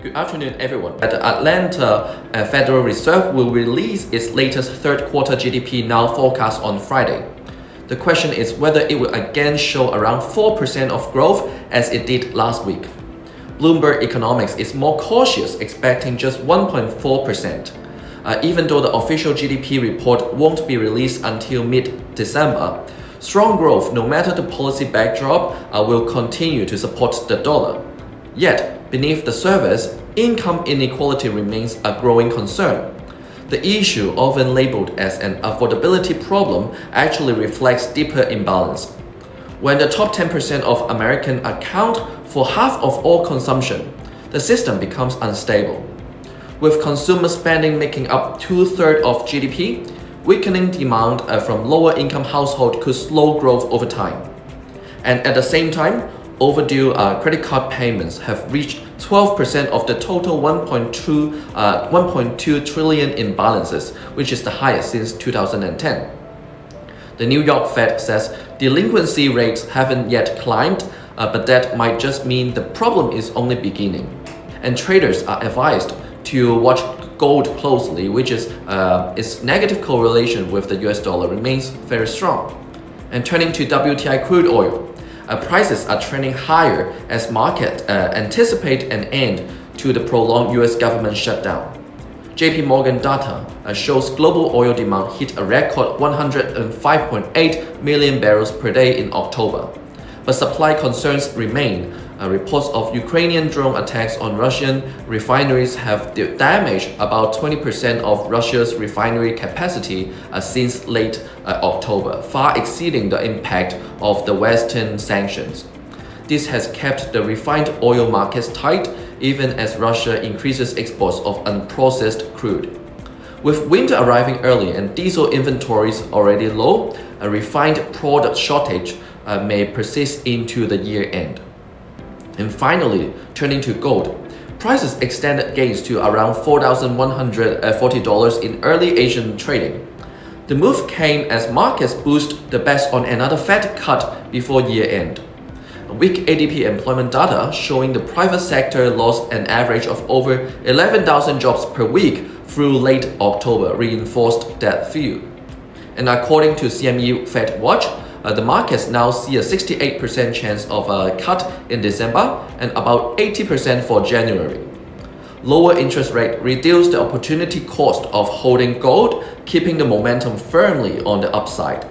Good afternoon, everyone. The Atlanta Federal Reserve will release its latest third quarter GDP now forecast on Friday. The question is whether it will again show around 4% of growth as it did last week. Bloomberg Economics is more cautious, expecting just 1.4%. Even though the official GDP report won't be released until mid-December, strong growth, no matter the policy backdrop, will continue to support the dollar. Yet, beneath the surface, income inequality remains a growing concern. The issue, often labeled as an affordability problem, actually reflects deeper imbalance. When the top 10% of Americans account for half of all consumption, the system becomes unstable. With consumer spending making up 2/3 of GDP, weakening demand from lower-income households could slow growth over time. And at the same time, overdue credit card payments have reached 12% of the total 1.2 trillion in balances, which is the highest since 2010. The New York Fed says delinquency rates haven't yet climbed, but that might just mean the problem is only beginning. And traders are advised to watch gold closely, which is its negative correlation with the US dollar remains very strong. And turning to WTI crude oil, prices are trending higher as markets anticipate an end to the prolonged US government shutdown. JP Morgan data shows global oil demand hit a record 105.8 million barrels per day in October. But supply concerns remain. Reports of Ukrainian drone attacks on Russian refineries have damaged about 20% of Russia's refinery capacity since late October, far exceeding the impact of the Western sanctions. This has kept the refined oil markets tight, even as Russia increases exports of unprocessed crude. With winter arriving early and diesel inventories already low, a refined product shortage may persist into the year end. And finally, turning to gold, prices extended gains to around $4,140 in early Asian trading. The move came as markets boost the bets on another Fed cut before year end. Weak ADP employment data showing the private sector lost an average of over 11,000 jobs per week through late October reinforced that view. And according to CME Fed Watch, the markets now see a 68% chance of a cut in December and about 80% for January. Lower interest rate reduce the opportunity cost of holding gold, keeping the momentum firmly on the upside.